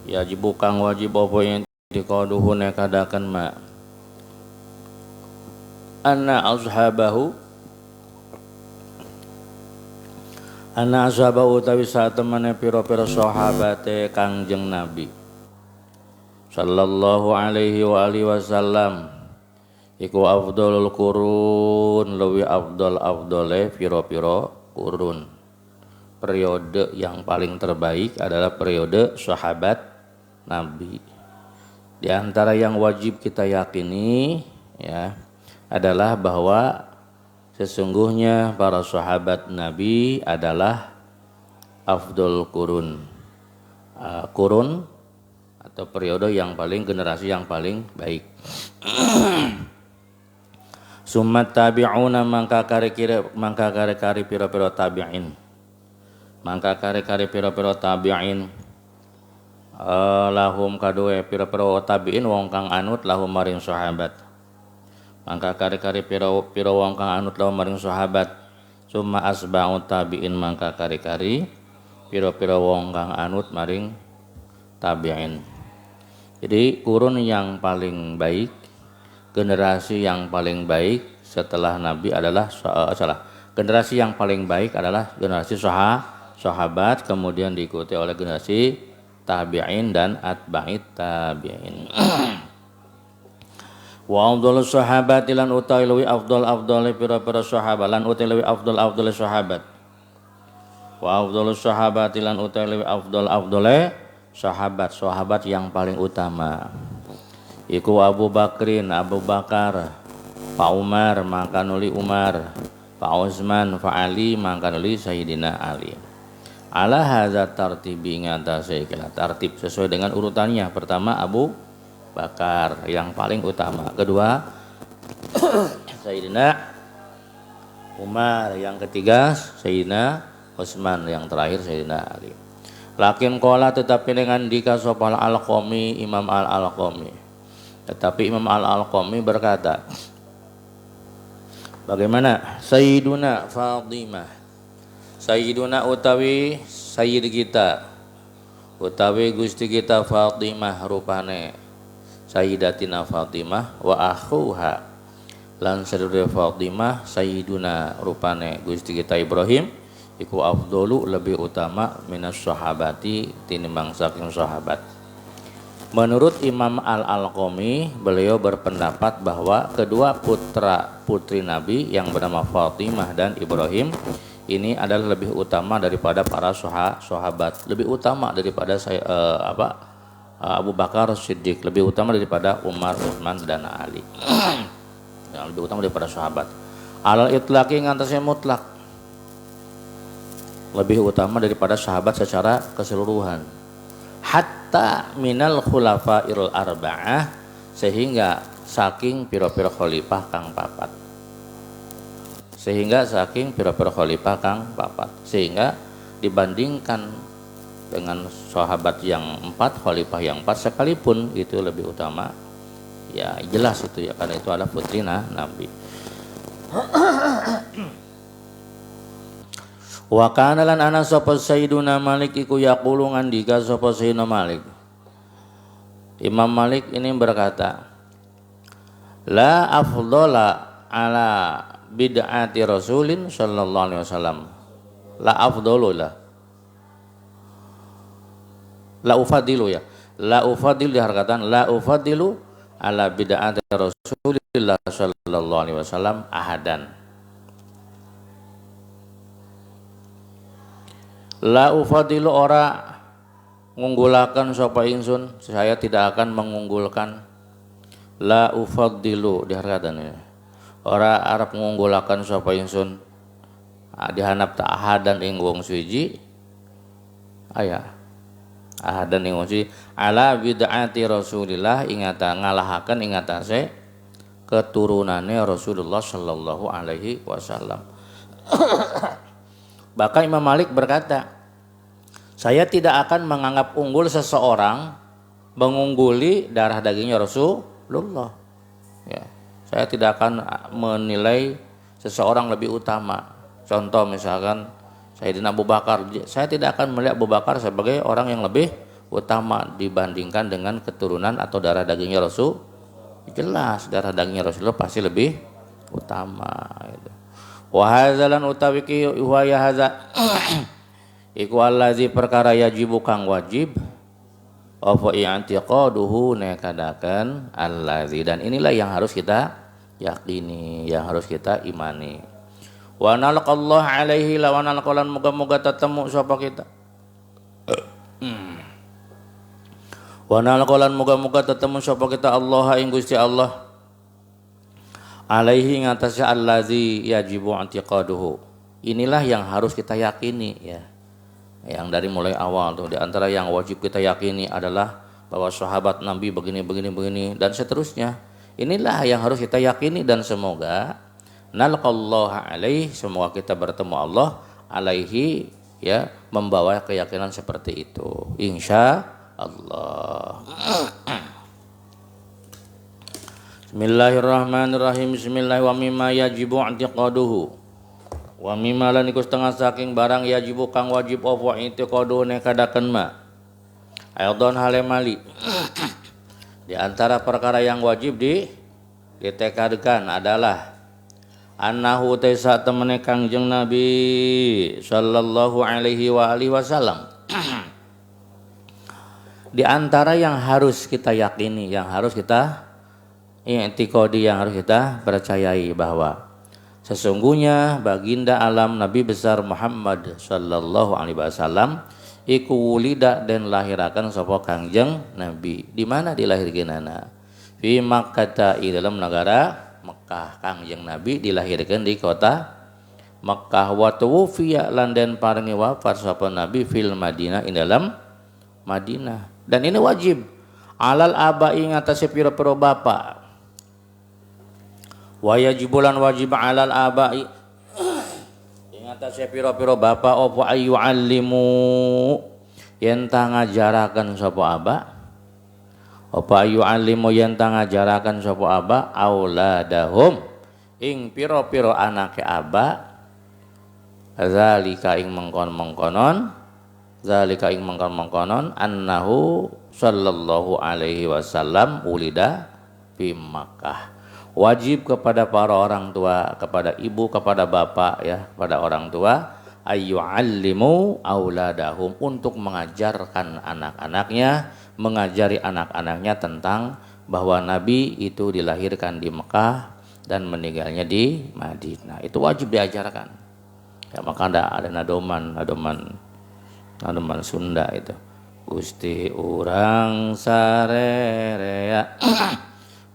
Yajibu kang wajib apa yang dikoduhu nekadakan ma anna ashabahu utawi satemene pira-pira sahabate Kangjeng Nabi sallallahu alaihi wa alihi wasallam iku afdhalul qurun luwi afdole pira-pira kurun. Periode yang paling terbaik adalah periode sahabat Nabi. Di antara yang wajib kita yakini ya adalah bahwa sesungguhnya para sahabat Nabi adalah afdol kurun. Kurun atau periode yang paling, generasi yang paling baik. Summat tabi'una mangka kare-kare pira-pira tabi'in. Mangka kare-kare pira-pira tabi'in lahum kadoe pira-pira tabi'in wong kang anut lahum maring sahabat. Mangka kare-kare pira wong kang anut lahum maring sahabat. Summa asba'u tabi'in mangka kare-kare pira-pira wong kang anut maring tabi'in. Jadi kurun yang paling baik, generasi yang paling baik setelah Nabi adalah generasi yang paling baik adalah generasi sahabat, kemudian diikuti oleh generasi tabi'in dan atba'it tabi'in. Wa afdhalus sahabati lan utawi luwi afdhal pira-pira sahabat lan utawi luwi afdhal sahabat. Wa afdhalus sahabati lan utawi luwi afdhal sahabat yang paling utama. Iku Abu Bakar, Pak Umar mangka nuli Umar, Pak Utsman, Pak Ali mangka nuli Sayyidina Ali. Ala hadza tartibi ngatasi tartib sesuai dengan urutannya. Pertama Abu Bakar yang paling utama, kedua Sayyidina Umar, yang ketiga Sayyidina Utsman, yang terakhir Sayyidina Ali. Lakin qala tetapi dengan dika sopal Al-Qami, Imam Al-Qami. Tetapi Imam Al-Qami berkata, bagaimana Sayyiduna Fatimah, Sayyiduna utawi sayyid kita, utawi gusti kita Fatimah rupane Sayyidatina Fatimah wa akhuha lan sadure Fatimah Sayyiduna rupane gusti kita Ibrahim iku afdolu lebih utama minas sahabati tinimbang saking sahabat. Menurut Imam Al-Qami, beliau berpendapat bahwa kedua putri Nabi yang bernama Fatimah dan Ibrahim ini adalah lebih utama daripada para sahabat, lebih utama daripada Abu Bakar Siddiq, lebih utama daripada Umar, Utsman dan Ali. Yang lebih utama daripada sahabat. Alal itlaqi ngantasnya mutlak, lebih utama daripada sahabat secara keseluruhan. Hatta minal khulafail arba'ah, sehingga saking pira-pira khalifah kang papat. Sehingga dibandingkan dengan sahabat yang 4, khalifah yang 4 sekalipun itu lebih utama. Ya jelas itu ya, karena itu adalah putri Nabi. Wa kana lan ana sapa Sayyiduna Malik iku yaqulu ngandika sapa Sayyidina Malik. Imam Malik ini berkata, la afdhala ala bid'ati Rasulin sallallahu alaihi wasallam. La afdalu la ufadilu ya. La ufadilu diharkatan la ufadilu ala bid'ati Rasulillah sallallahu alaihi wasallam ahadan. La ufadilu ora ngunggulakan sapa ingsun, saya tidak akan mengunggulkan. La ufadilu diharkatan ya. Ora arep ngunggulakan sapa ingsun dihanap ta ahadan ing wong suci. Aya. Ahadan ing wong suci ala bid'ati Rasulillah ingata ngalahaken ing atase keturunane Rasulullah sallallahu alaihi wasallam. Bahkan Imam Malik berkata, saya tidak akan menganggap unggul seseorang mengungguli darah dagingnya Rasulullah. Ya, saya tidak akan menilai seseorang lebih utama. Contoh misalkan Sayyidina Abu Bakar, saya tidak akan melihat Abu Bakar sebagai orang yang lebih utama dibandingkan dengan keturunan atau darah dagingnya Rasul? Jelas darah dagingnya Rasulullah pasti lebih utama gitu. Wa hadzalan utawi ki wa ya hadza iku allazi perkara yajibu kang wajib apa i'tiqaduhu nekadakan allazi, dan inilah yang harus kita yakini, yang harus kita imani. Wa nalqallahu alaihi la wa nalqalan moga-moga tetemu sapa kita. Wa nalqalan moga-moga tetemu sapa kita Allah ing Gusti Allah alaihi ngatasnya allazi yajibu i'tiqaduhu. Inilah yang harus kita yakini ya. Yang dari mulai awal tuh, di antara yang wajib kita yakini adalah bahwa sahabat Nabi begini dan seterusnya. Inilah yang harus kita yakini, dan semoga nalqallaha alaihi, semoga kita bertemu Allah alaihi ya, membawa keyakinan seperti itu insya Allah. Bismillahirrahmanirrahim. Bismillah wa mimma yajibu i'tiqaduhu. Wa mimma lan iku setengah saking barang yajibu kang wajib apa i'tiqaduhu nekadaken ma. Aidon halemali. Di antara perkara yang wajib ditekadkan adalah annahu taisa temene Kangjeng Nabi sallallahu alaihi wa alihi wasallam. Di antara yang harus kita yakini, yang harus kita i'tiqadi, yang harus kita percayai bahwa sesungguhnya baginda alam Nabi besar Muhammad sallallahu alaihi wasallam iku wulida dan lahirakan sapa Kangjeng Nabi. Di mana dilahirkeunana? Fi Makkah, di dalam negara Mekah. Kangjeng Nabi dilahirkan di kota Mekah. Wa tuwfiya lan den paringi wafat sapa Nabi fil Madinah, ing dalam Madinah. Dan ini wajib alal abai ngatasi pira-pira bapak. Wa yajibulan wajib alal abai ing atase pira-pira bapak apa ayu alimu yen ta ngajaraken sapa aba, apa ayu alimu yen ta ngajaraken sapa aba auladahum ing pira-pira anake aba, zalika ing mengkon-mengkonon, zalika ing mengkon-mengkonon annahu sallallahu alaihi wasallam ulida fi Makkah. Wajib kepada para orang tua, kepada ibu, kepada bapak ya, kepada orang tua ayyu'allimu auladahum, untuk mengajarkan anak-anaknya, mengajari anak-anaknya tentang bahwa Nabi itu dilahirkan di Mekah dan meninggalnya di Madinah. Itu wajib diajarkan. Ya, maka ada nadoman Sunda itu. Gusti urang sarerea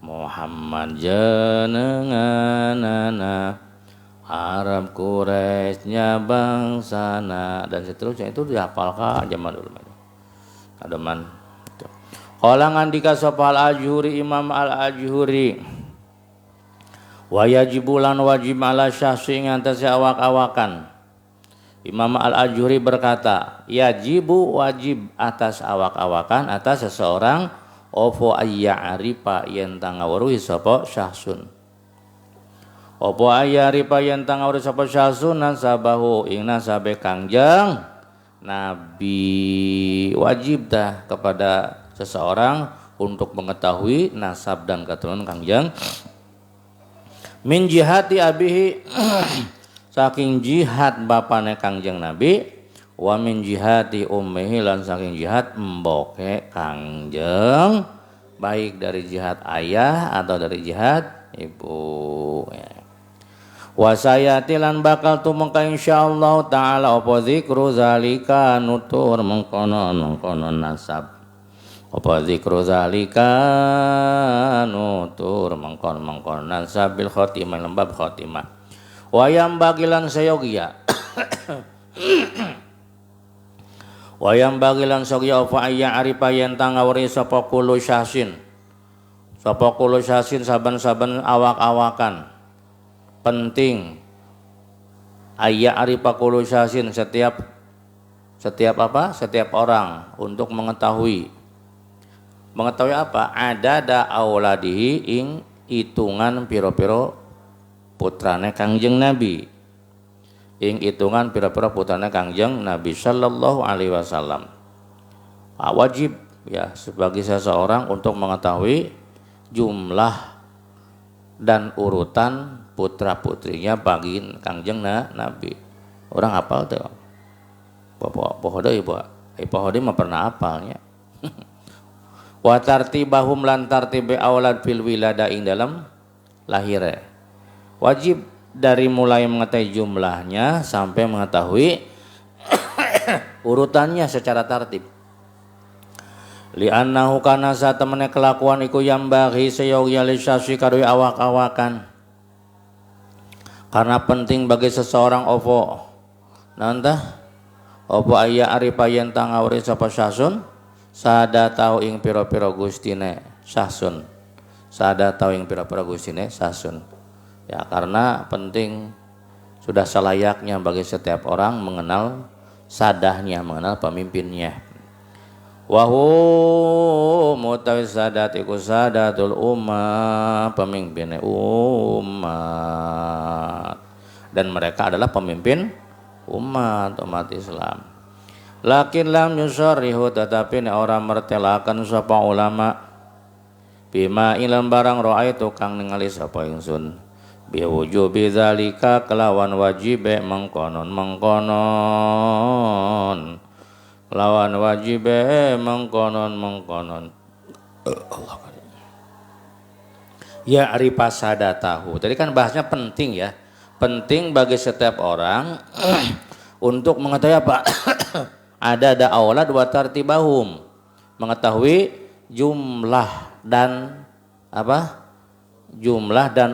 Muhammad jenenganana Arab Quraisynya bangsana, dan seterusnya. Itu dihafalkan zaman dulu. Adoman. Qala ngandika sapa al-Ajhuri, Imam al-Ajhuri, wa yajibulan wajib ala syahsi ngantasi awak-awakan. Imam al-Ajhuri berkata, yajibu wajib atas awak-awakan, atas seseorang opo ayya'rifa yen tangawaruhi sapa syahsun. Opo ayya'rifa yen tangawaruhi sapa syahsun nasabahu ing nasabe Kangjeng Nabi. Wajib dah kepada seseorang untuk mengetahui nasab dan keturunan Kangjeng min jihati abihi saking jihad bapane Kangjeng Nabi, wa min jihati ummihi lan saking jihad mboke Kangjeng, baik dari jihad ayah atau dari jihad ibu ya. Wa sayati lan bakal tumengka insyaallah taala apa zikru zalika nutur mengkonon nasab, apa zikru zalika nutur mengkonon nasab bil khotimah lembab khotimah. Wayam bagilan sayogia wayam bagilan sayogia fa ayya arifa yen tangawri sapa kulo syahsin saban-saban awak-awakan. Penting ayya arifa kulo syahsin, setiap orang untuk mengetahui apa? Ada auladihi ing hitungan piro-piro putrane Kangjeng Nabi, ing hitungan pira-pira putrane Kangjeng Nabi sallallahu alaihi wasallam. Wajib ya sebagai seseorang untuk mengetahui jumlah dan urutan putra-putrinya bagi Kangjeng Nabi. Orang hafal tuh. Pohoda ibu. Pohoda mah pernah hafalnya. Wa tartibahum lan tartibe aulad fil wilada ing dalam lahir. Wajib dari mulai mengetahui jumlahnya sampai mengetahui urutannya secara tertib. Li'annahu kana satemene kelakuan iku yambaghi sayogi alisasi kadoi awak-awakan. Karena penting bagi seseorang opo nantah opo aya aripayen tangawri sapa sasun sada tau ing pira-pira gustine sasun. Sada tau ing pira-pira gustine sasun. Ya karena penting sudah selayaknya bagi setiap orang mengenal sadahnya, mengenal pemimpinnya. Wahu mutawi sadat iku sadatul umat, pemimpin umat, dan mereka adalah pemimpin umat Islam. Lakin lam yusarrihu, tetapi ne orang mertelakan sapa ulama bima ilam barang raaitu kang ningali sapa ingsun biwujubi zalika kelawan wajibe mengkonon lawan wajibe mengkonon Allah ya arifasada tahu. Tadi kan bahasnya penting ya, penting bagi setiap orang untuk mengetahui apa ada aulad wa tartibahum, mengetahui jumlah dan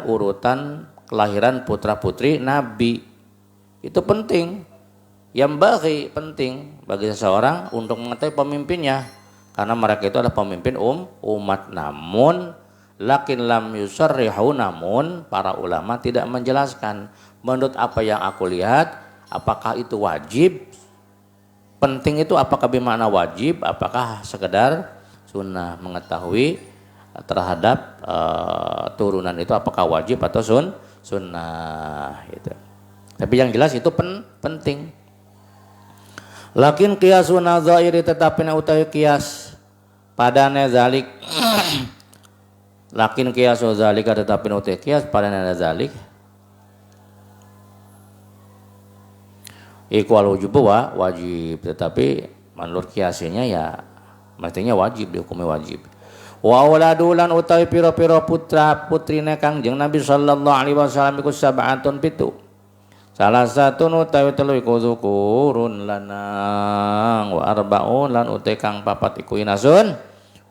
urutan kelahiran putra putri Nabi. Itu penting. Yang penting bagi seseorang untuk mengetahui pemimpinnya, karena mereka itu adalah pemimpin umat. Namun lakin lam yusarrihu, namun para ulama tidak menjelaskan menurut apa yang aku lihat apakah itu wajib. Penting itu apakah bermakna wajib, apakah sekedar sunnah, mengetahui terhadap turunan itu apakah wajib atau sunnah gitu. Tapi yang jelas itu penting. Lakin qiyasun nadzairi, tetapi na utawi qiyas padane zalik lakin qiyasu zalika, tetapi na utawi qiyas padane zalik iku al wujub wajib, tetapi menurut qiyasnya ya mestinya wajib, dihukumi wajib. Wa auladulan utawi pira-pira putra putrine Kangjeng Nabi sallallahu alaihi wasallam iku sab'atun pitu. Salah satu utawi telu iku zukurun lanang wa arba'un lan utai kang papat iku inasun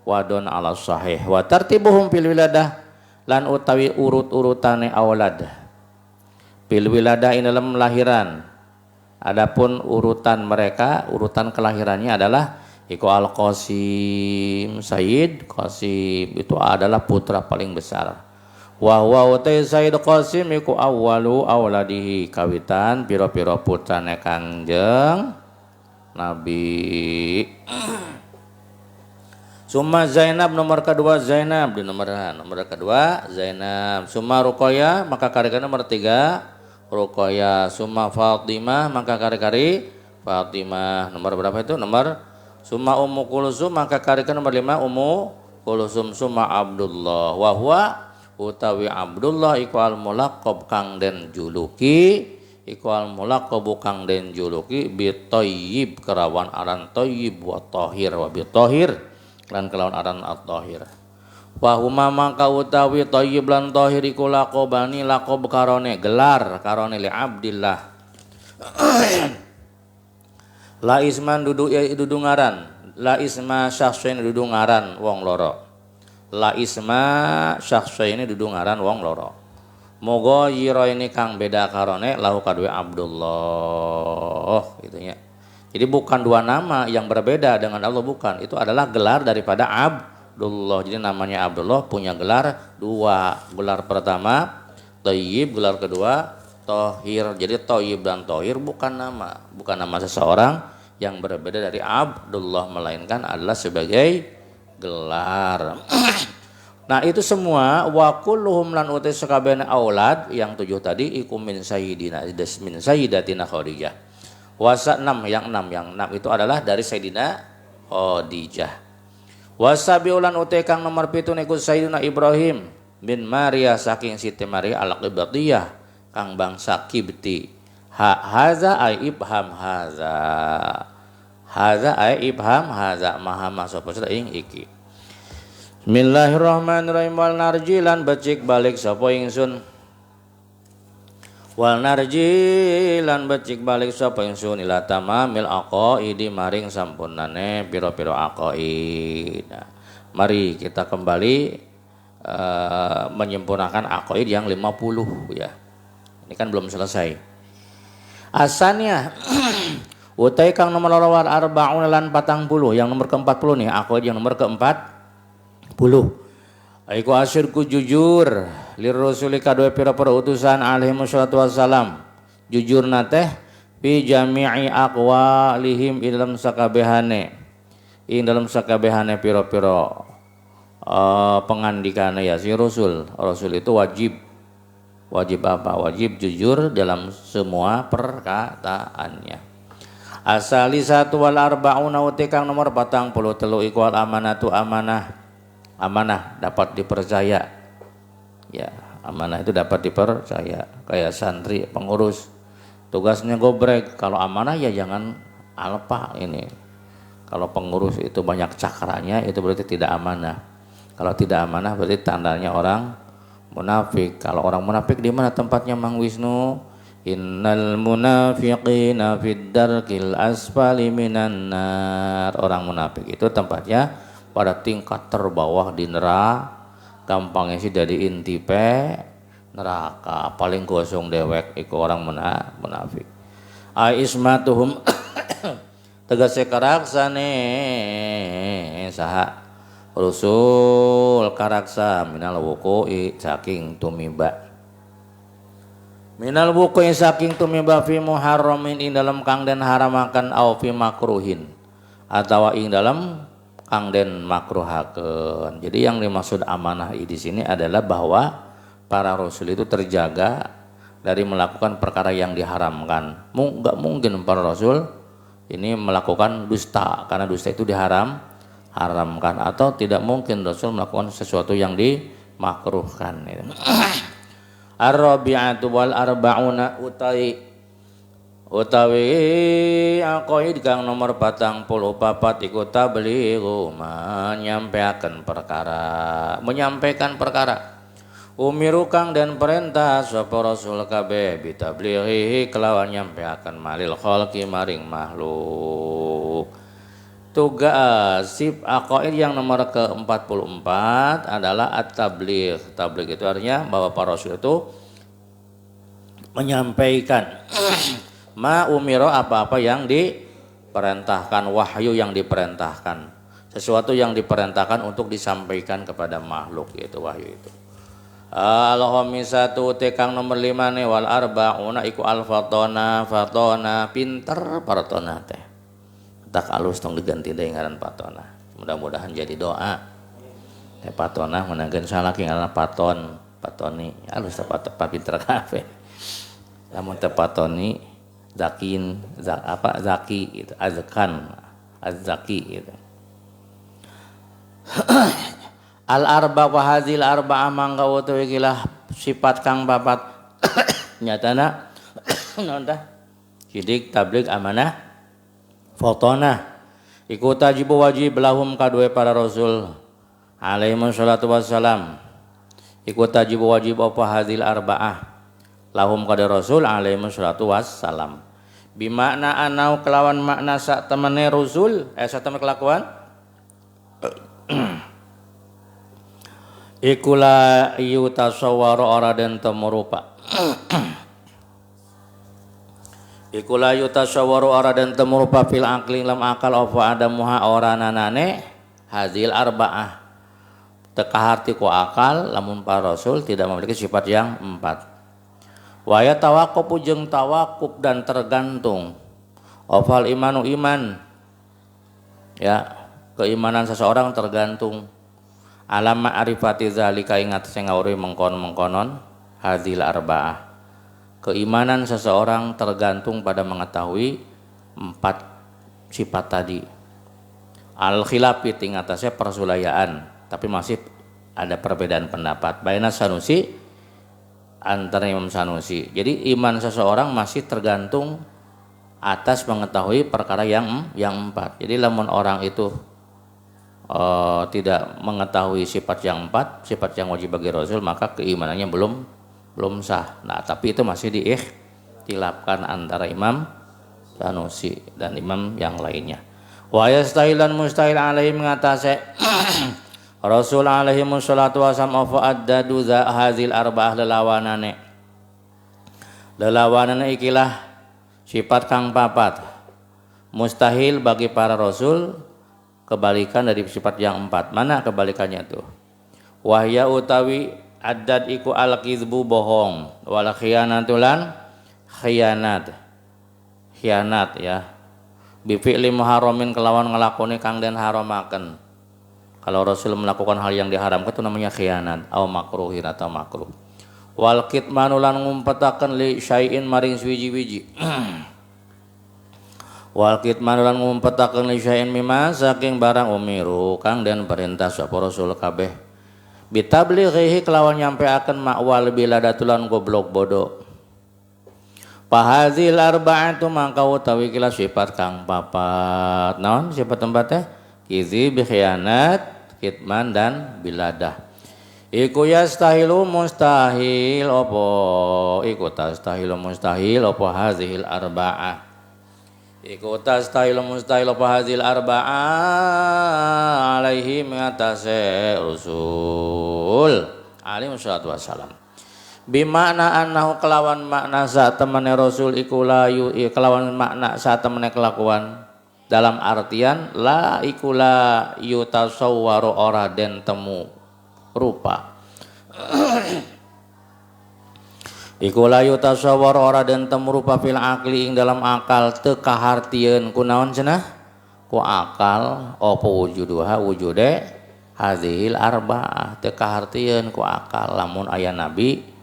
wadon ala sahih wa tartibuhum fil wiladah lan utawi urut-urutane aulad fil wiladah ing dalam lahiran. Adapun urutan mereka, urutan kelahirannya adalah iku al Qasim, Sayyid Qasim itu adalah putra paling besar. Wa huwa utai Sayyid Qasim iku awwalu auladihi, kawitan pira-pira putrane Kangjeng Nabi. Summa Zainab, nomor kedua Zainab, di nomor kedua Zainab. Summa Ruqayyah, maka kari-kari nomor 3 Ruqayyah. Summa Fatimah, maka kari-kari Fatimah. Nomor berapa itu? Summa Ummu Kulsum, maka kari-kari nomor 5 Ummu Kulsum. Summa Abdullah wa huwa utawi Abdullah iku al mulaqab kang den juluki bi thayyib kerawan aran thayyib wa tahir wa bi tahir lan kelawan aran at-tahir. Wa huma mangka utawi thayyib lan tahir iku laqabani laqab karone gelar karone li Abdillah. La isman dudu ngaran, la isma syakhsin dudu ngaran wong loro. La isma syakhsaini dudu ngaran wong loro. Moga yira ini kang beda karone lahu kadue Abdullah gitu ya. Jadi bukan dua nama yang berbeda dengan Allah, bukan. Itu adalah gelar daripada Abdullah. Jadi namanya Abdullah punya gelar dua. Gelar pertama Thayyib, gelar kedua Thahir. Jadi Thayyib dan Thahir bukan nama seseorang yang berbeda dari Abdullah, melainkan adalah sebagai gelar. Nah itu semua wa kulluhum lan utai sakabehane aulad yang 7 tadi iku min sayyidatina Khadijah. Wasa 6 yang 6 itu adalah dari Sayyidina Khadijah. Wasabiulan utai kang nomor 7 niku Sayyidina Ibrahim bin Maria saking Siti Maria al-Qibtiyah kang bangsa Kibti. Haza ay ibham haza. Haza ay ibham haza maha masapa ing iki. Bismillahirrahmanirrahim. Wal narjilan becik balik sapa ingsun. Wal narjilan becik balik sapa ingsun ila tamamil aqaidi maring sampunane pira-pira aqaid. Nah, mari kita kembali menyempurnakan aqaid yang 50 ya. Ini kan belum selesai. Asannya utai kang nomor lawar arba'un lan 40 yang nomor ke-40 nih aqaid yang nomor ke-40. Aiku asyirku jujur lir rasuli kadue pira-pira utusan alaihi wassalatu wassalam jujur nateh fi jami'i aqwalihim dalam sakabehane pira-pira pengandikane ya si rasul itu wajib apa? Wajib jujur dalam semua perkataannya. Asali satu wal arba'una utikang nomor 43 iku al amanatu amanah dapat dipercaya ya, amanah itu dapat dipercaya. Kayak santri pengurus tugasnya gobrek, kalau amanah ya jangan alpa ini. Kalau pengurus itu banyak cakranya itu berarti tidak amanah. Kalau tidak amanah berarti tandanya orang munafik. Kalau orang munafik di mana tempatnya Mang Wisnu? Innal munafiqina fid darkil asfali minan nar. Orang munafik itu tempatnya pada tingkat terbawah di neraka. Gampangnya sih dari intipe neraka. Paling gosong dewek iku orang munafik. Aismatuhum tegese karaksane saha rusul karaksa minal wuqu'i saking tumiba. Minal wuqu'i saking tumiba fi muharramin ing dalam kang den haramaken au fi makruhin atawa ing dalam kang den makruhakeun. Jadi yang dimaksud amanah di sini adalah bahwa para rasul itu terjaga dari melakukan perkara yang diharamkan. Enggak mungkin para rasul ini melakukan dusta karena dusta itu diharamkan, atau tidak mungkin rasul melakukan sesuatu yang dimakruhkan. Ar-rabi'atu wal arba'una utawi aqaid kang nomor 44 iku tablighu menyampaikan perkara umiru kang dan perintah sapa rasul kabeh bitablighi kelawan nyampaikan malil khalqi maring makhluk. Tugas sip aqaid yang nomor ke-44 adalah at-tabligh. Tabligh itu artinya bahwa para rasul itu menyampaikan ma umiro apa-apa yang diperintahkan, wahyu yang diperintahkan, sesuatu yang diperintahkan untuk disampaikan kepada makhluk, yaitu wahyu itu. Al-khamisatu tekang nomor 5 nih wal arba'una iku al-fatona pinter partona teh. Tak alus tong diganti deui ngaran patona. Mudah-mudahan jadi doa. Teh patona meunangkeun salaki ngaran patoni. Alus teh pinter kabeh. Lamun teh patoni zakin zaki gitu, az-zaki gitu. Al arba wa hazil arba'ah mangga utawi kilah sifat kang papat nyatana naon tah? Sidik tabligh amanah fotona iku tajibu wajib lahum kadue para rasul alaihi wassalatu wassalam iku tajibu wajib apa hadil arba'ah lahum kada rasul alaihi wassalatu wassalam bimakna anau kelawan makna sak temene rasul sak temene kelakuan ikula yutasawwaru ora den temurupa Ikula yutasawwaru ora dan temurupa fil aqli lam akal apa ada muha ora nanane hadil arba'ah teka harti ku akal lamun para rasul tidak memiliki sifat yang 4. Wa ya tawaqquf jeung tawakuf dan tergantung ofal imanu iman ya keimanan seseorang tergantung alam ma'rifati zalika ingat sing ngawruhi mengkon-mengkonon hadil arba'ah. Keimanan seseorang tergantung pada mengetahui 4 sifat tadi. al khilafi ting atasnya persulayaan, tapi masih ada perbedaan pendapat baina Sanusi antara Imam Sanusi. Jadi iman seseorang masih tergantung atas mengetahui perkara yang empat. Jadi lamun orang itu tidak mengetahui sifat yang empat, sifat yang wajib bagi Rasul, maka keimanannya belum sah. Nah, tapi itu masih diikhtilafkan antara Imam Sanusi dan imam yang lainnya. Wa yastahilan mustahil alaihi mengatasi Rasul alaihi wassalatu wasallam fa addadu hadzal arba'ah lelawanane ikilah sifat kang papat mustahil bagi para rasul, kebalikan dari sifat yang empat. Mana kebalikannya tuh? Wahya utawi addad iku al-kizbu bohong, wal khiyanatulan khianat ya, bi fi'li muharramin kelawan ngelakoni kang den haramaken. Kalau Rasul melakukan hal yang diharamkan itu namanya khianat atau makruhin atau makruh. Wal kitmanu lan ngumpetaken li syai'in maring suwiji-wiji. Wal kitmanu lan ngumpetaken li syai'in mimma saking barang umiru kang den perintah sapa Rasul kabeh. Bitablighihi kelawan nyampeaken makwal biladatulan goblok bodoh. Fahazil arba'atu mangka utawi kila sifat kang papat. Naon sifat tempatnya? Kizi bi khianat, kitman dan biladah. Iku yastahilu mustahil apa? Iku tastahilu mustahil apa hazil arba'ah? Iku tastahilu mustahil apa hazil arba'ah alaihi mengatase Rasul alaihi wassalam. Bimakna annahu kelawan makna saat temene Rasul iku layu kelawan makna saat temene kelakuan dalam artian la iku la yutasawwaru ora den temu rupa iku la yutasawwaru ora den temu rupa fil aqli ing dalam akal teu kahartieun kunaon cenah ku akal apa wujuduha wujude hadzil arba'ah teu kahartieun ku akal. Lamun aya nabi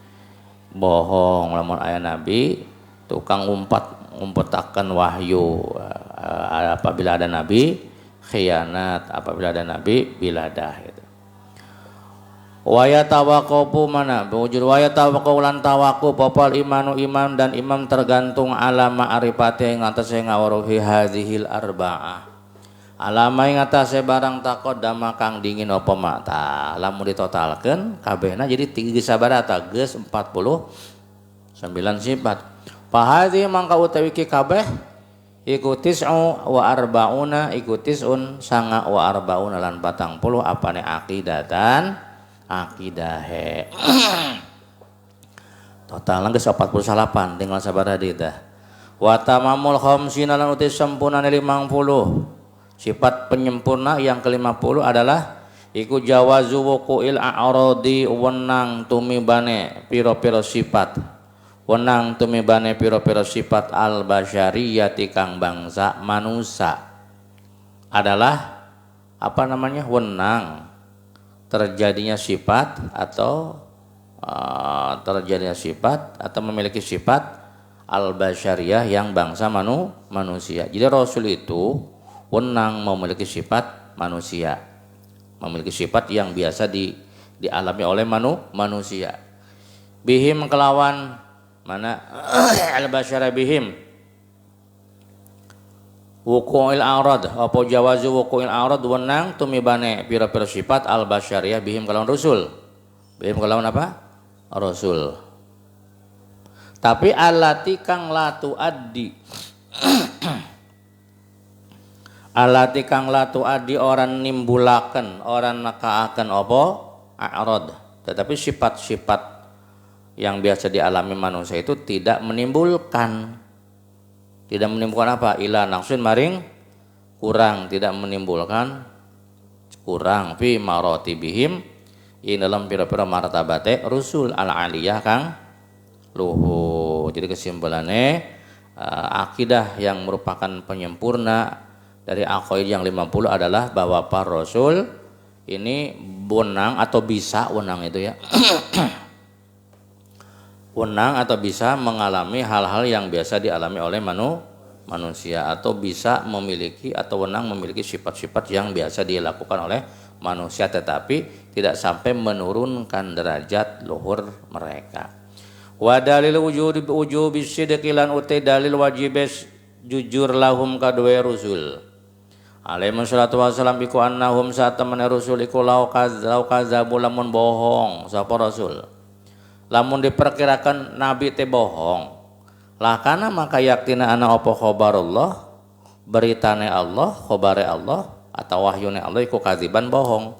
bohong, lamun aya nabi tukang ngumpetaken wahyu, apabila ada nabi khianat, apabila ada nabi biladah gitu. Wa yatawaqqafu mana wujud wa yatawaqqafu lan tawaqquf popal imanu iman dan imam tergantung ala ma'rifati ing atase ngawaruhi hadzihil arba'ah. Alama ing atase barang taqaddama kang dingin apa mata. Lamun ditotalkeun kabehna jadi 3 sabaraha geus 49 sifat. Fahadhi mangka utawi ki kabeh iku tis'u wa arba'una iku tis'un sanga wa arba'una lan 40 apane aqidatan aqidahe. Total geus 48 tinggal sabaraha deui tah. Wa tamamul khamsina lan utis sempurnane 50. Sifat penyempurna yang ke-50 adalah iku jawazu wuqu'il a'radi wenang tumibane pira-pira sifat. Wenang tumibane pira-pira sifat al-basyariyati kang bangsa manusia. Adalah apa namanya? Wenang terjadinya sifat atau memiliki sifat al-basyariyah yang bangsa manusia. Jadi Rasul itu wenang memiliki sifat manusia, memiliki sifat yang biasa dialami oleh manusia. Bihim kelawan mana al-basyara bihim wuqu'il a'rad apa jawazu wuqu'il a'rad wenang tumibane pira-pira sifat al-basyariyah bihim kelawan Rasul. Bihim kelawan apa? Rasul. Tapi allati kang la tuaddi alati kang latu adi orang nimbulaken orang nakaaken apa a'rad. Tetapi sifat-sifat yang biasa dialami manusia itu tidak menimbulkan apa ila naqsun maring kurang, tidak menimbulkan kurang fi maratibihim in dalam pira-pira martabate Rasul al-aliyah kang luhur. Jadi kesimpulannya akidah yang merupakan penyempurna dari aqaid yang 50 adalah bahwa para Rasul ini wenang atau bisa wenang itu ya wenang atau bisa mengalami hal-hal yang biasa dialami oleh manusia atau bisa memiliki atau wenang memiliki sifat-sifat yang biasa dilakukan oleh manusia tetapi tidak sampai menurunkan derajat luhur mereka. Wa dalil wujubi sidqi lan uti dalil wajibes jujur lahum kadue rusul. Alaihi wassalatu wassalam iku annahum satamana rusul iku lau kadzabu lamun bohong sapa rasul. Lamun diperkirakan nabi teh bohong. Lah kana maka yaktina ana apa khabarullah beritane Allah, khabare Allah atau wahyune Allah iku kadziban bohong.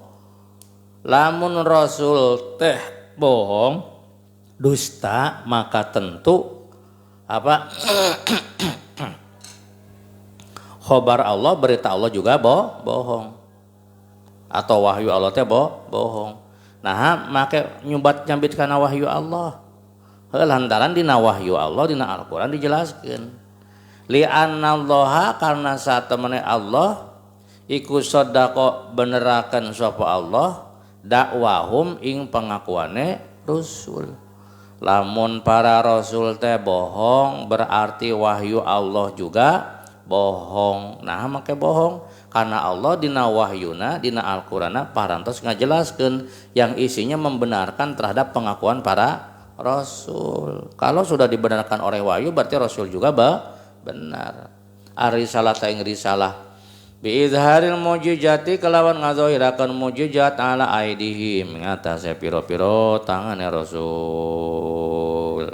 Lamun rasul teh bohong, dusta maka tentu apa khabar Allah, berita Allah juga bohong. Atau wahyu Allah teh bohong. Nah, maka nyambit kana wahyu Allah. Lantaran dina wahyu Allah dina Al-Qur'an dijelaskeun. Li annallaha karena satemene Allah iku sadaqa beneraken sapa Allah dakwahum ing pengakuane rasul. Lamun para rasul teh bohong berarti wahyu Allah juga bohong. Nah, make bohong karena Allah dina wahyuna dina Al-Qur'ana parantos ngajelaskeun yang isinya membenarkan terhadap pengakuan para rasul. Kalau sudah dibenarkan oleh wahyu berarti rasul juga benar. Arisalah ta ing risalah bi izharil mujizati kelawan ngazahirakeun mujizat ala aidihim ngatasé piro-piro tangane rasul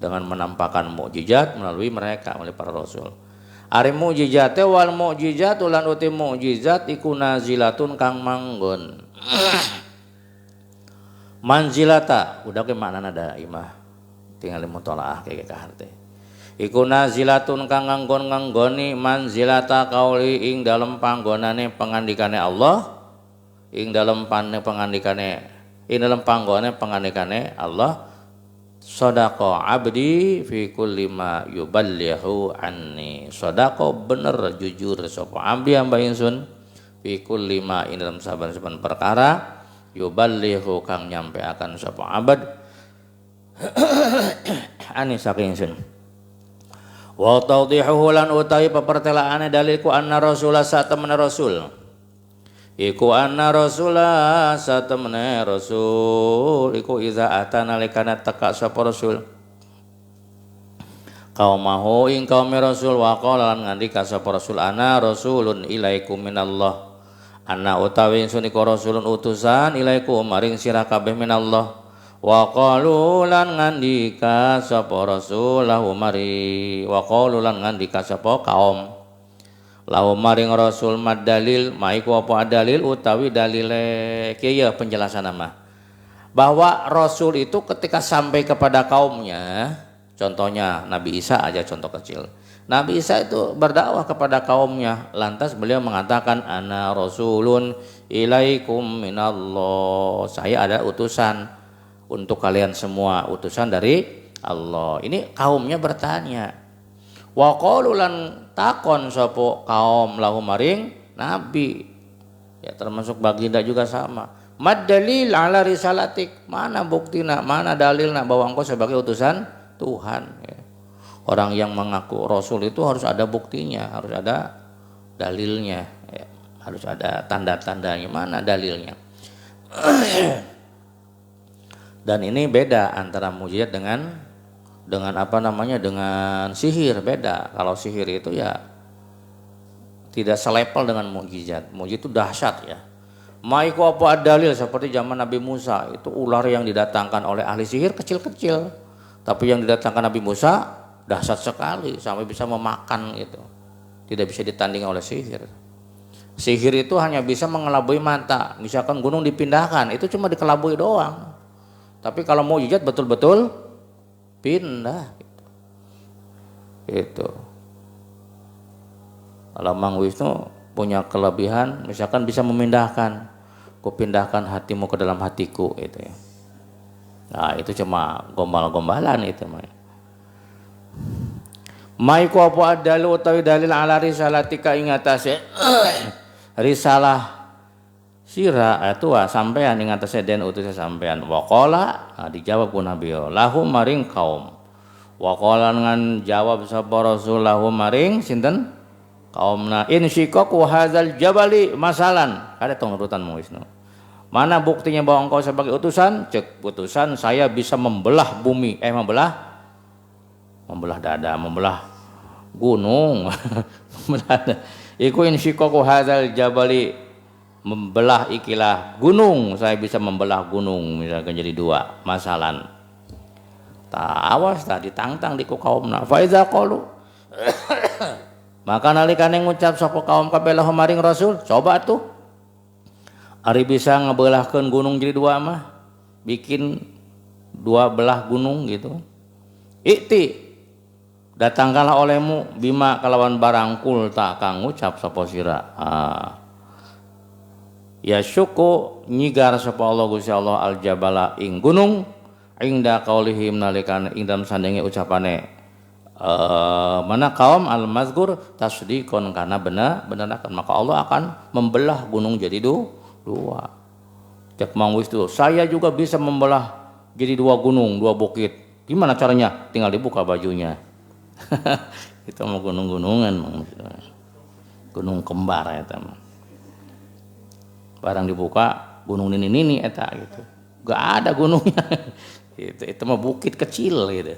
dengan menampakkan mukjizat melalui mereka melalui para rasul. Ari mukjizate wal mukjizat ulan uti mukjizat iku nazilatun kang manggon. Manzilata udah ke makna ada imah tinggal mutolaah kayak kaharte iku nazilatun kang nganggon-nganggoni manzilata qauli ing dalem panggonane pangandikane Allah ing dalem pangandikane Allah sadaqa abdi fi kulli ma yuballighu anni sadaqa bener jujur sapa abdi hamba ingsun fi kulli ma ing dalem saben-saben perkara yuballighu kang nyampe akan sapa abad ani saking sun wa tawdihuhu lan utawi papertelaane dalilku anna rasulullah satamana rasul iku anna rasulullah satamana rasul iku iza atana likana teka sapa rasul qaumahu ing qaumi rasul wa qala lan ngandika sapa rasul ana rasulun ilaikum minallah anna utawi ingsun iku rasulun utusan ilaiku maring sira kabeh minallah wa qalu lan ngandika sapa rasul lahu mari wa qalu lan ngandika sapa kaum lahu maring rasul mad dalil maiku apa dalil utawi dalile kieu penjelasan mah bahwa rasul itu ketika sampai kepada kaumnya contohnya Nabi Isa aja contoh kecil. Nabi Isa itu berdakwah kepada kaumnya, lantas beliau mengatakan ana rasulun ilaikum minallah. Saya ada utusan untuk kalian semua, utusan dari Allah. Ini kaumnya bertanya. Wa qalu lan takon sapa kaum lahu maring nabi. Ya termasuk baginda juga sama. Mad dalil ala risalatik. Mana buktina, mana dalilna bahwa engkau sebagai utusan Tuhan ya. Orang yang mengaku rasul itu harus ada buktinya, harus ada dalilnya, ya. Harus ada tanda-tandanya. Mana dalilnya? Dan ini beda antara mukjizat dengan apa namanya dengan sihir, beda. Kalau sihir itu ya tidak selevel dengan mukjizat. Mukjizat itu dahsyat ya. Maiku apa dalil seperti zaman Nabi Musa itu ular yang didatangkan oleh ahli sihir kecil-kecil, tapi yang didatangkan Nabi Musa dahsyat sekali sampai bisa memakan itu. Tidak bisa ditanding oleh sihir. Sihir itu hanya bisa mengelabui mata. Misalkan gunung dipindahkan, itu cuma dikelabui doang. Tapi kalau mukjizat betul-betul pindah. Itu. Kalau Mang Wisnu punya kelebihan, misalkan bisa memindahkan. Kupindahkan hatimu ke dalam hatiku, itu ya. Nah itu cuma gombal-gombalan itu mah. Maiku apa dalil utawi dalil ala risalatika ing atase risalah sira itu sampean ing atase den utus sampean wa qala dijawab ku nabi lahu maring kaum Wa qala ngan jawab sapa Rasul lahum maring sinten kaumna in syikaku hadzal jabali masalan kada tong urutan Mang Wisnu. Mana buktinya bahwa engkau sebagai utusan? Cek utusan saya bisa membelah bumi, membelah dada, membelah gunung. Iku in syikaku hadzal jabali membelah ikilah gunung, saya bisa membelah gunung misalkan jadi dua, masalan. Awas tak ditantang di kaumna. Fa iza qalu maka nalikane ngucap sapa kaum kabeh lahum maring Rasul, coba tuh ari bisa ngebelahkeun gunung jadi dua mah, bikin dua belah gunung gitu. Ikti datangkanlah olehmu bima kalawan barangkul tak kang ngucap sapa sira. Ya syuku nyigar sapa Allah Gusti Allah al jabala ing gunung ingda qaulihim nalikan ing dalam sandenge ucapane mana kaum al mazkur tasdiqon kana benerakan maka Allah akan membelah gunung jadi dua. Cek Mang Wisnu, saya juga bisa membelah jadi dua gunung, dua bukit. Gimana caranya? Tinggal dibuka bajunya. Itu mau gunung-gunungan Mang Wisnu. Gunung kembar eta mah. Barang dibuka gunung nini eta gitu. Gak ada gunungnya. Itu mah bukit kecil gitu.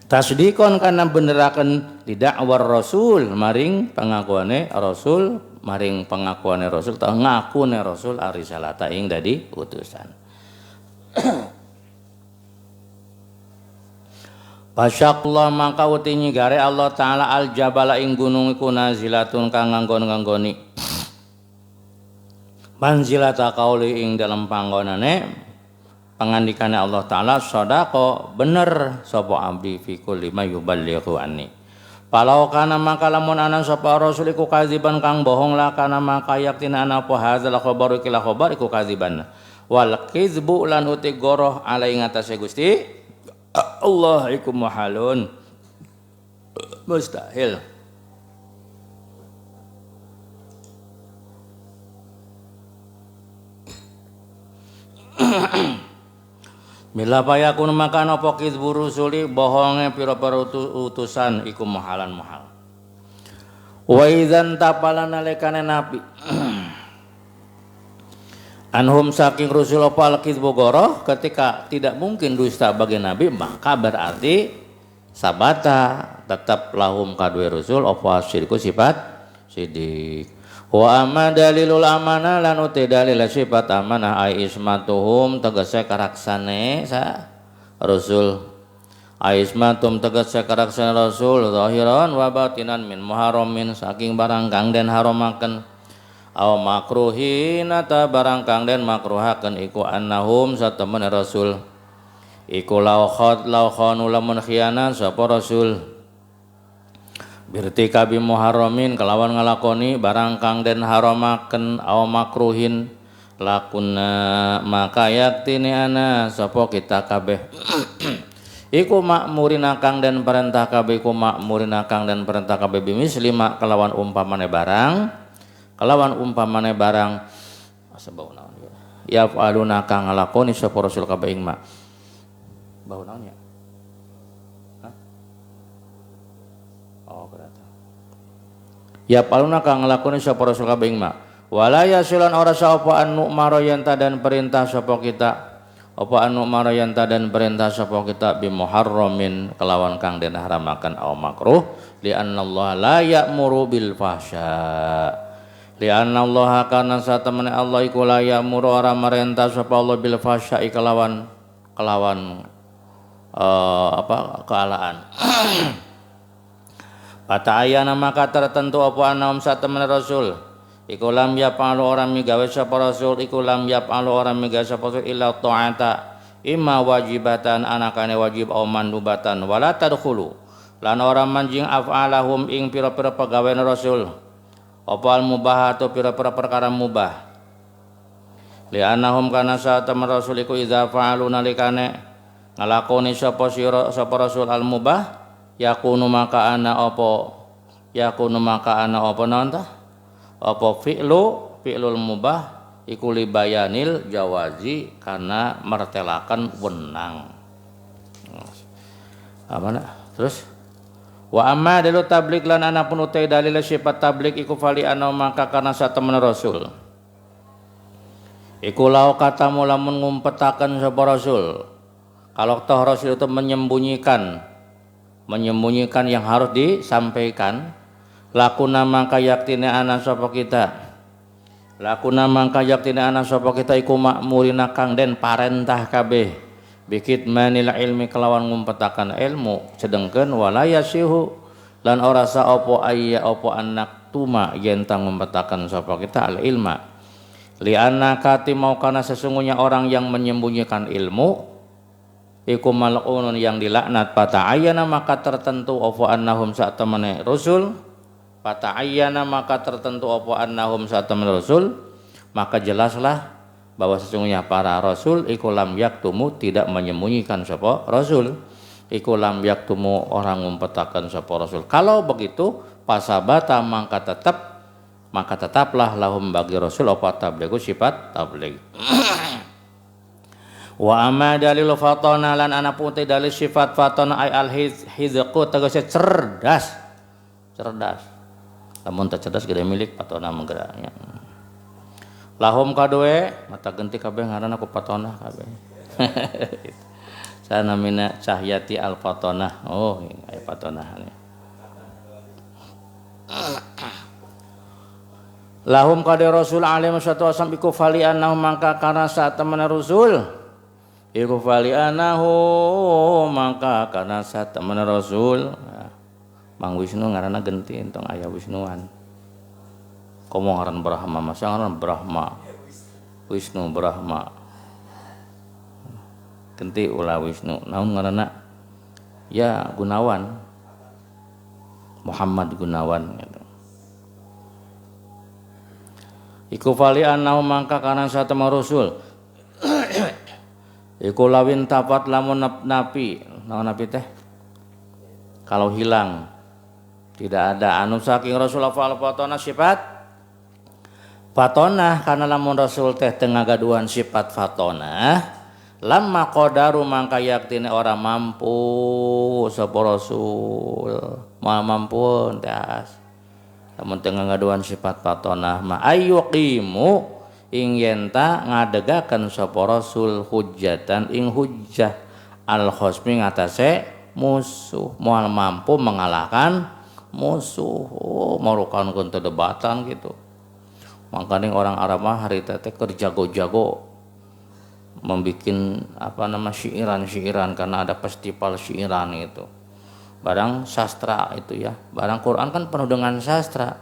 Tasdikon kana beneraken didakwar Rasul maring pengakuane Rasul maring pengakuane Rasul tah ngakune Rasul arisalata ing dadi utusan. Pasyakullah maka uti nyigare Allah taala al jabala ing gunung iku nazilatun kang nganggon-nganggoni manzilata qauli ing dalam panggonane pangandikane Allah taala sadaqa bener sapa abdi fi kulli ma yuballighu anni. Palau kana maka lamun ana sapa rasul iku kadziban kang bohong la kana maka yaktina ana apa hadzal khabar ikila khabar iku kadziban. Wal kizbu lan uti goroh alai ngatasé Gusti Allah iku muhalun mustahil. Mila payakun makan apa kizbu rusuli bohonge pira-pira utusan iku muhalan muhal. Wa idzan tapalan alekane nabi anhum saking rusul apa al-kizbu goroh ketika tidak mungkin dusta bagi nabi maka berarti sabata tetap lahum kadue rusul apa syirku sifat sidik. Wa amma dalilul amanah lan uti dalil sifat amanah ai ismatuhum tegese karaksane sa rasul aismatum tegese karaksane rasul zahiran wa batinan min muharramin saking barang kang den haramaken aw makruhin ta barang kang den makruhaken iku annahum satemene rasul iku laukhanu lamun khianat sapa rasul birtikabi muharramin kelawan ngalakoni barang kang den haramaken aw makruhin lakunna maka yaktini ana sapa kita kabeh iku makmurina kang den perintah kabeh iku makmurina kang den perintah kabeh bimislima kelawan umpamane barang sebau naon ya fa'aluna kang ngalakoni sapa rasul kabeh ing mak bau naon ya ya paluna kang nglakoni sapa rasul kabeh ing mak wala yasulan ora sapa anu marayanta dan perintah sapa kita apa anu marayanta dan perintah sapa kita bi muharramin kelawan kang den haramaken aw makruh li anna Allah la ya'muru bil fahsya li anna Allah kana satemene Allah iku la ya'muru ora marentah sapa Allah bil fahsya kelawan kealaan. Pada ayana maka tertentu apa anam satemene rasul iku lam yapalu orang migawe sapa rasul iku lam yapalu orang migawe sapa rasul illa ta'ata imma wajibatan anakane wajib au mandubatan wala tadkhulu lan orang manjing af'alahum ing pira-pira pagawean rasul apa al mubah atau pira-pira perkara mubah li annahum kana satemene rasul iku idza fa'alu nalikane ngalakoni sapa rasul al mubah yakunu maka ana apa nanta apa fi'lul mubah iku li bayanil jawazi karena mertelakan wenang Mana? Terus wa amma dalu tablik lan anapun utai dalil sifat tablik iku fali ana maka karena satemene rasul. Iku lau katamu lamun ngumpetaken sapa rasul. Kalau toh rasul itu menyembunyikan yang harus disampaikan, lakuna mangka yaktine ana sapa kita. Lakuna mangka yaktine ana sapa kita iku makmurina kang den parentah kabeh bikit manil ilmi kelawan ngumpetakan ilmu sedengkeun wala yasihu lan ora sa apa ayya apa anak tuma yen tang ngumpetakan sapa kita al ilma li annaka timau kana sesungguhnya orang yang menyembunyikan ilmu iku mal'unun yang dilaknat pata'ayyana maka tertentu apa annahum satamane rasul pata'ayyana maka tertentu apa annahum satamane rasul maka jelaslah bahwa sesungguhnya para rasul iku lam yaktumu tidak menyembunyikan sapa rasul iku lam yaktumu orang ngumpetaken sapa rasul kalau begitu pasabata maka tetaplah lahum bagi rasul apa tabligu sifat tabligh wa amma dalil fatana lan ana pun dalil sifat fatana ay al hizqu tegese cerdas lamun teu cerdas gede milik fatana menggeraknya lahum kadoe mata genti kabeh ngaranna ku fatana kabeh sana mina cahyati al fatana oh aya fatana lahum kade rasul alaihi wasallam iku fali annahum mangka kana saat temen rasul iku fali annahu mangka kana saat temen rasul Mang Wisnu ngaranna genti entong aya Wisnuan komo ngaran Brahma masa ngaran Brahma Wisnu Brahma genti ulah Wisnu naon ngaranna ya Gunawan Muhammad Gunawan gitu. Iku fali annahu mangka kana satema rasul iku lawin tapat lamun napi naon napi teh kalau hilang tidak ada anu saking rasul fal fatona sifat fatona karena lamun rasul teh teu ngagaduhan sifat fatona lamma qadaru mangka yaktine ora mampu sapa rasul moal mampu teh lamun teu ngagaduhan sifat fatona ma ayyuqimu ing yenta ngadegaken sapa rasul hujjatan ing hujjah al khosmi ngatasé musuh moal mampu mengalahkan musuh marukan kuntu debatan gitu makanya orang Arab mah hari teh kerjago-jago membikin syiiran karena ada festival syiiran itu barang sastra itu ya barang Quran kan penuh dengan sastra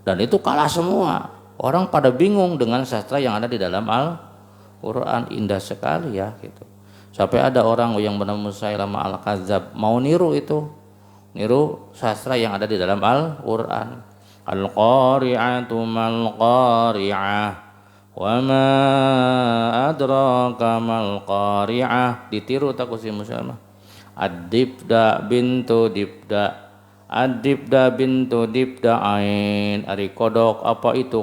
dan itu kalah semua orang pada bingung dengan sastra yang ada di dalam Al-Quran indah sekali ya gitu sampai ada orang yang bernama Musailama al-Kadzab mau niru sastra yang ada di dalam Al-Quran al-qari'atu mal-qari'ah wa ma adraka mal-qari'ah ditiru tak si Musailama ad-dibda bintu dibda'ain ari kodok apa itu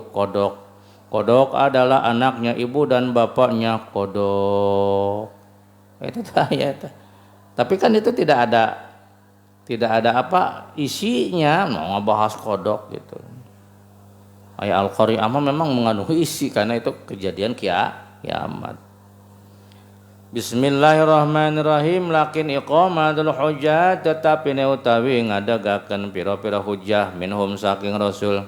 kodok adalah anaknya ibu dan bapaknya kodok itu ayat tapi kan itu tidak ada apa isinya mau ngebahas kodok gitu. Ayat Al-Qari'ah memang mengandung isi karena itu kejadian kiamat. Bismillahirrahmanirrahim lakin iqamatul hujjah tetapi ne utawi ngadagaken pira-pira hujjah minhum saking rasul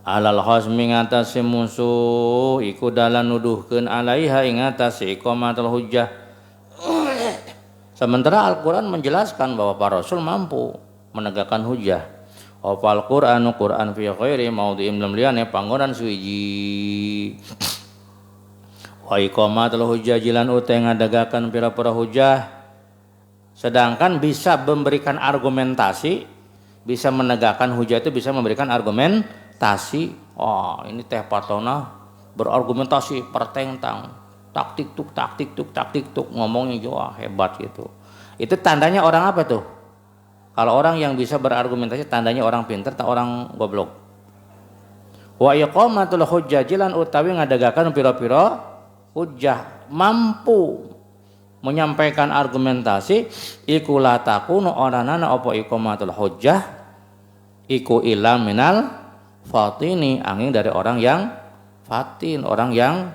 alal khasmi ngatasi musuh iku dalan nuduhkeun alaiha ing ngatasi iqamatul hujjah. Sementara Al-Quran menjelaskan bahwa para Rasul mampu menegakkan hujah. Wafal Qur'anu Qur'an fi khairi maudhi'in lamliyane panggonan suwiji. Wa iqamatul hujjah jilan utai ngadagakan pira-pira hujah. Sedangkan bisa memberikan argumentasi, bisa menegakkan hujah itu bisa memberikan argumentasi. Oh, ini teh patona berargumentasi pertentang. Taktik tuk ngomongnya juga hebat gitu. Itu tandanya orang apa tuh? Kalau orang yang bisa berargumentasi tandanya orang pintar atau orang goblok. Wa iqamatul hujjah jilan utawi ngadagakan pira-pira hujjah mampu menyampaikan argumentasi iku la takunu oranana apa iqamatul hujjah iku ila minal fatini angin dari orang yang fatin, orang yang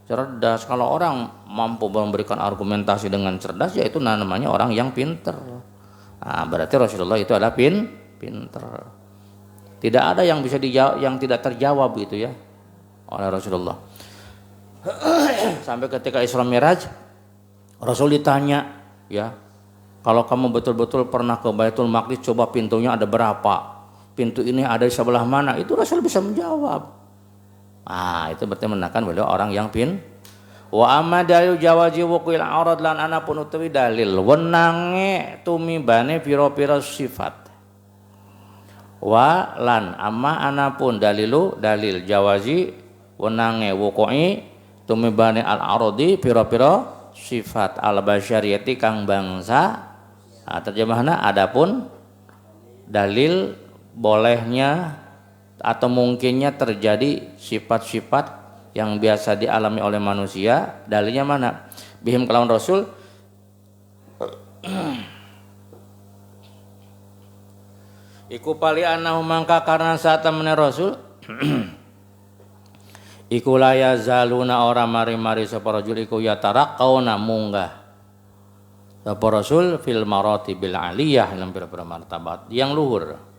cerdas. Kalau orang mampu memberikan argumentasi dengan cerdas, ya itu namanya orang yang pinter. Nah, berarti Rasulullah itu adalah pinter. Tidak ada yang bisa dijawab, yang tidak terjawab gitu ya oleh Rasulullah. Sampai ketika Isra Mi'raj, Rasul ditanya, ya, kalau kamu betul-betul pernah ke Baitul Maqdis, coba pintunya ada berapa? Pintu ini ada di sebelah mana? Itu Rasul bisa menjawab. Itu berarti menandakan beliau orang yang wa amma dalil jawazi wuqil arad lan ana pun utawi dalil wenange tumibane pira-pira sifat. Wa lan amma ana pun dalil jawazi wenange wuqi tumibane al aradi pira-pira sifat al basyariyati kang bangsa. Terjemahna adapun dalil bolehnya atau mungkinnya terjadi sifat-sifat yang biasa dialami oleh manusia, dalilnya mana? Bihim kelawan Rasul iku pali anahu mangka karena saat temene Rasul iku laya zaluna ora mari-mari sapa rajul iku yataraqauna munggah sapa Rasul fil maratibil aliyah dalam pira-pira martabat yang luhur.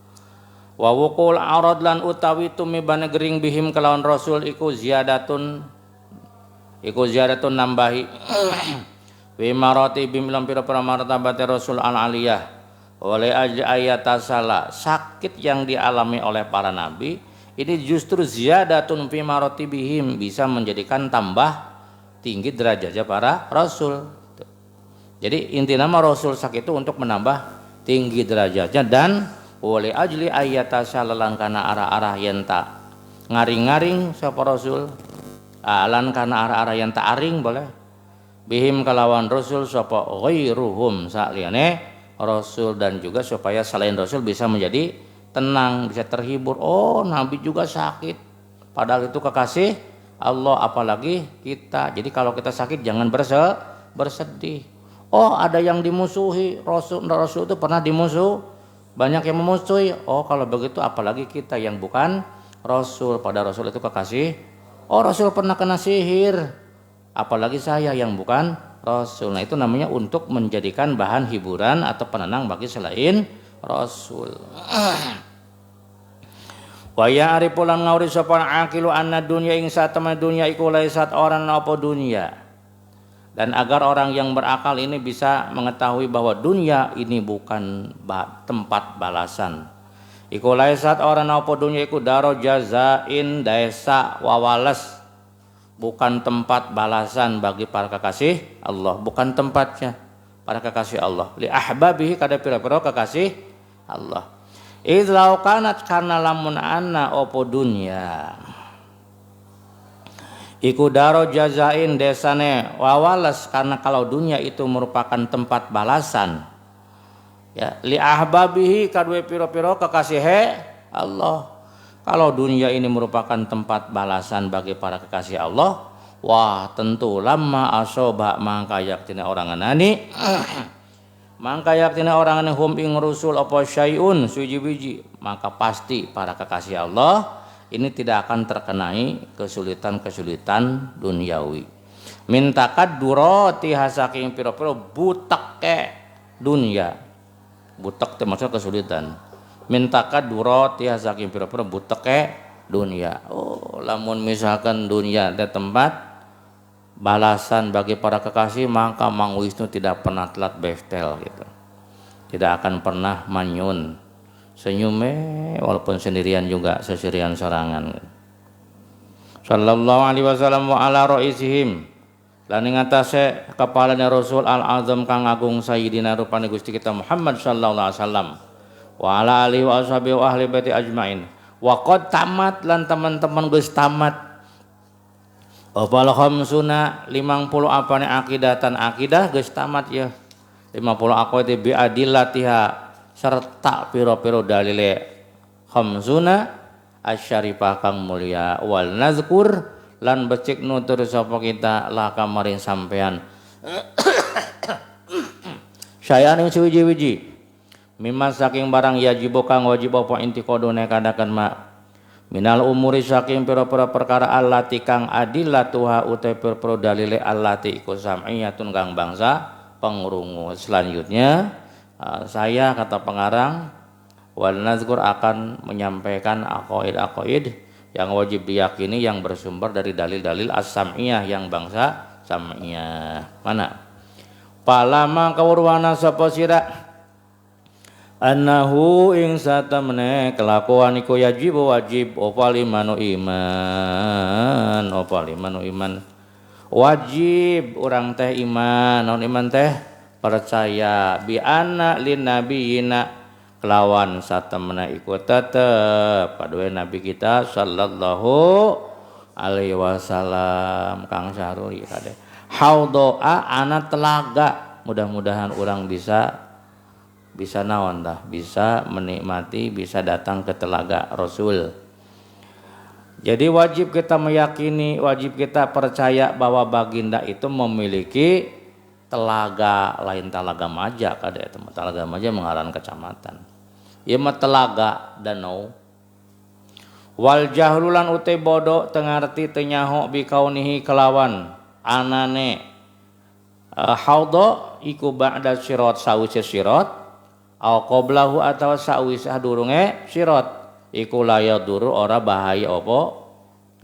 Wa wuqul arad lan utawi tumibane gering bihim kelawan Rasul iku ziyadatun nambahi wi marati bim lam pira-pira martabat Rasul al aliyah oleh ayatasala sakit yang dialami oleh para nabi ini justru ziyadatun fi marati bihim bisa menjadikan tambah tinggi derajatnya para rasul. Jadi inti nama Rasul sakit itu untuk menambah tinggi derajatnya dan oleh ajli ayatasalalan kana arah-arah yang tak ngaring-ngaring sapa Rasul alan kana arah-arah yang tak aring boleh bihim kalawan Rasul sapa ghairuhum saliyane Rasul dan juga supaya selain Rasul bisa menjadi tenang, bisa terhibur. Oh, Nabi juga sakit padahal itu kekasih Allah, apalagi kita. Jadi kalau kita sakit jangan bersedih. Oh, ada yang dimusuhi, Rasul itu pernah dimusuh, banyak yang memusuhi. Oh, kalau begitu apalagi kita yang bukan Rasul, pada Rasul itu kekasih. Oh, Rasul pernah kena sihir, apalagi saya yang bukan Rasul. Nah, itu namanya untuk menjadikan bahan hiburan atau penenang bagi selain Rasul. Wa ya arifulan ngauri sapa aqilu anna dunya ing satama dunya iku laisat orang apa dunya. Dan agar orang yang berakal ini bisa mengetahui bahwa dunia ini bukan tempat balasan. Iku laisat orang apa dunia iku daro jazain desa wawales, bukan tempat balasan bagi para kekasih Allah, bukan tempatnya para kekasih Allah. Li ahbabihi kada pira-pira kekasih Allah. Idlau kanat karena lamun anna apa dunia iku daro jazain desane wawales, karena kalau dunia itu merupakan tempat balasan ya li ahbabihi kadue piro-piro kekasih Allah. Kalau dunia ini merupakan tempat balasan bagi para kekasih Allah, wah tentu lama asoba mangka yaktina orang anani mangka yaktina orang anani hum ing rusul apa syai'un suji-biji, maka pasti para kekasih Allah ini tidak akan terkenai kesulitan-kesulitan duniawi. Mintakad duroti hasaking piro-piro butek ke dunia. Butek itu maksudnya kesulitan. Mintakad duroti hasaking piro-piro butek ke dunia. Oh, lamun misalkan dunia ada tempat balasan bagi para kekasih, maka Mang Wisnu tidak pernah telat beftel gitu. Tidak akan pernah manyun. Senyume walaupun sendirian juga sesirian sorangan. Sallallahu alaihi wasallam wa ala raisihim lan ing atase kepalanya Rasul al azam kang agung sayyidina rupane Gusti kita Muhammad sallallahu alaihi wasallam wa ala alihi wa ashabihi wa ahli baiti ajmain. Wa qad tamat lan teman-teman geus tamat Wafal khamsuna 50 apane akidatan akidah geus tamat ya. 50 aqwaid bi adillatiha serta piro-piro dalile khamsuna asyarifah kang mulia wal nazkur lan becik nutur sapa kita lah kamaring sampean Sayan ing suwiji-wiji mimma saking barang yajibu kang wajib apa intiqadu nekadaken ma minal umuri saking pira-pira perkara allati kang adillatuha utai pira-pira dalile allati iku sam'iyatun kang bangsa pengrungu. Selanjutnya saya kata pengarang wal nazkur akan menyampaikan aqaid yang wajib diyakini yang bersumber dari dalil-dalil as-sam'iyah yang bangsa sam'iyah. Mana? Palama kawurwana sapa sira annahu ing satamne kelakuan iku wajib apa limanu iman wajib orang teh iman non iman teh percaya bi anna lin nabiyina kelawan satamne iku tetep paduwe nabi kita sallallahu alaihi wasallam kang sahruri kade haudoa ana telaga. Mudah-mudahan orang bisa naon dah, bisa menikmati, bisa datang ke telaga Rasul. Jadi wajib kita meyakini, wajib kita percaya bahwa baginda itu memiliki telaga, lain telaga maja kada eta telaga maja mengaran kecamatan. Ieu mah telaga danau. Wal jahlulan utai bodoh tengarti tenyaho bi kaunihi kelawan anane haudho iku ba'da sirat sawise sirat au qablahu atawa sawise durunge sirat iku laya duru ora bahaya apa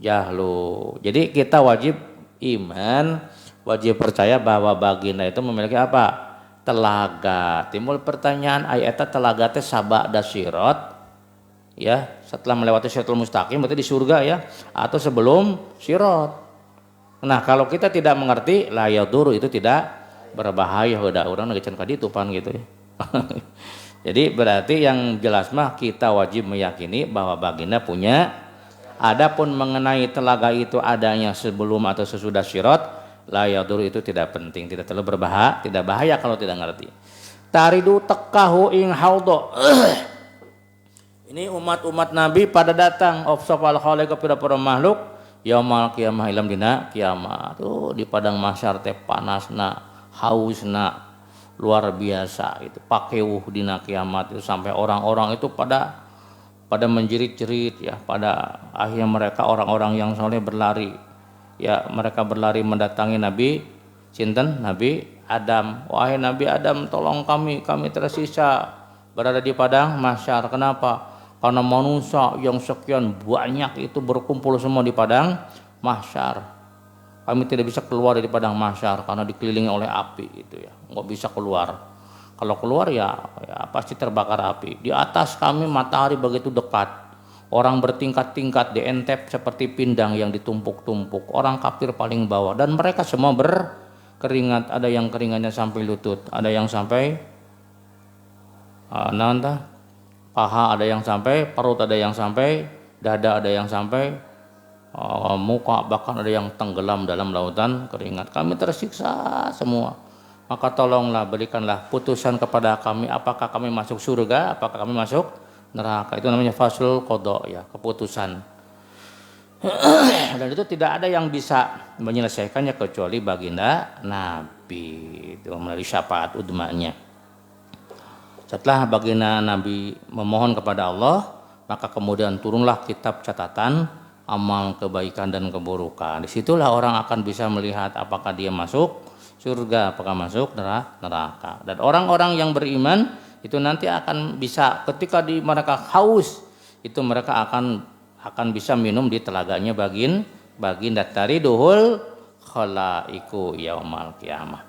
jahlu. Jadi kita wajib iman, wajib percaya bahwa baginda itu memiliki apa? Telaga. Timbul pertanyaan ayatnya telaga teh sabada sirat ya, setelah melewati siratul mustaqim berarti di surga ya, atau sebelum sirat. Nah kalau kita tidak mengerti la yaduru itu tidak berbahaya, udah orang ngegecan ka ditu pan gitu ya. Jadi berarti yang jelas mah kita wajib meyakini bahwa baginda punya. Adapun mengenai telaga itu adanya sebelum atau sesudah sirat la yaduru itu tidak penting, tidak terlalu berbahaya, tidak bahaya kalau tidak ngerti. Taridu tekahu ing haudho. Ini umat-umat Nabi pada datang ofsafal khaliq pira-pira makhluk yaumal kiamah ilam dina kiamat. Tuh di padang mahsyar teh panasna, hausna luar biasa itu. Pakeuh dina kiamat itu sampai orang-orang itu pada menjerit-jerit ya, pada akhirnya mereka orang-orang yang soleh berlari. Ya, mereka berlari mendatangi Nabi sinten? Nabi Adam. Wahai Nabi Adam, tolong kami tersisa berada di padang mahsyar. Kenapa? Karena manusia yang sekian banyak itu berkumpul semua di padang mahsyar. Kami tidak bisa keluar dari padang mahsyar karena dikelilingi oleh api itu ya. Nggak bisa keluar. Kalau keluar ya pasti terbakar api. Di atas kami matahari begitu dekat. Orang bertingkat-tingkat dientep seperti pindang yang ditumpuk-tumpuk. Orang kafir paling bawah dan mereka semua berkeringat. Ada yang keringatnya sampai lutut, ada yang sampai paha, ada yang sampai perut, ada yang sampai dada, ada yang sampai muka, bahkan ada yang tenggelam dalam lautan keringat. Kami tersiksa semua. Maka tolonglah berikanlah putusan kepada kami, apakah kami masuk surga, apakah kami masuk neraka. Itu namanya faslul qada ya, keputusan. Dan itu tidak ada yang bisa menyelesaikannya kecuali baginda Nabi itu melalui syafaat udmanya. Setelah baginda Nabi memohon kepada Allah, maka kemudian turunlah kitab catatan amal kebaikan dan keburukan. Disitulah orang akan bisa melihat apakah dia masuk surga, apakah masuk neraka. Dan orang-orang yang beriman itu nanti akan bisa ketika mereka haus, itu mereka akan bisa minum di telaganya baginda tariduhul khalaiqu yaumal qiyamah.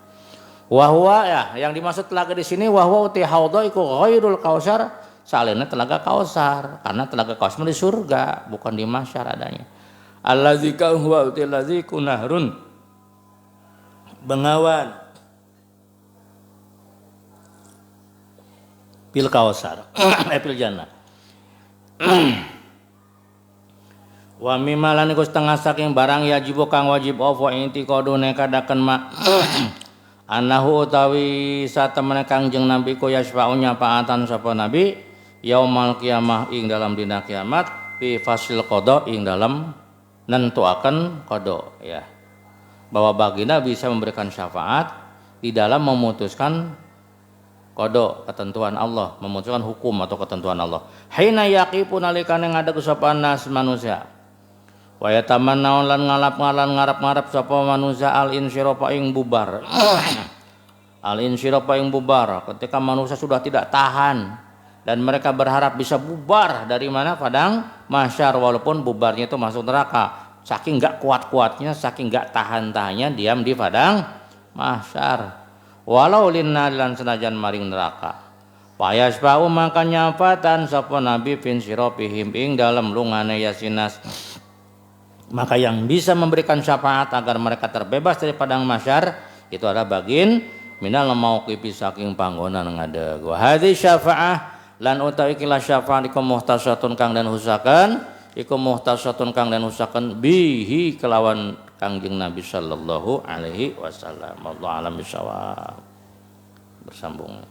Wahwa ya, yang dimaksud telaga di sini wahwa uti haudha iku ghairul kausar, salena telaga kausar, karena telaga kausar di surga, bukan di mahsyar adanya. Allazi ka huwa uti allazi kunahrun bengawan pil kausar pil jannah. Wa mimalan iku setengah saking barang yajibu kang wajib apa intiqadu nekadaken ma anahu utawi satemene Kangjeng Nabi ku yasfa'u nyafaatan sapa nabi yaumal qiyamah ing dalam dina kiamat fi fasil qada ing dalam nentuaken qada ya, bahwa baginda bisa memberikan syafaat di dalam memutuskan kodok ketentuan Allah, memutuskan hukum atau ketentuan Allah. Hina yaqifu nalikane ngadeg sapa nas manusia. Wa yatamannaun lan ngarap-ngarap sapa manusia al insyirafa ing bubar. Al insyirafa ing bubar, ketika manusia sudah tidak tahan dan mereka berharap bisa bubar dari mana padang mahsyar, walaupun bubarnya itu masuk neraka. Saking enggak kuat-kuatnya, saking enggak tahan-tahannya diam di padang mahsyar. Walau linna lan senajan maring neraka. Payasbau maka nyafatan sapa nabi fin sirapihim ing dalam lungane yasinas. Maka yang bisa memberikan syafaat agar mereka terbebas dari padang mahsyar itu adalah bagin minal mauqifi saking panggonan ngadeg. Wa hadhi syafaah lan utawi kila syafaat iku muhtasatun kang dan husakan iku muhtasatun kang dan husakan bihi kelawan Kangjeng Nabi sallallahu alaihi wasallam. Wallahu a'lam bishawab. Bersambung.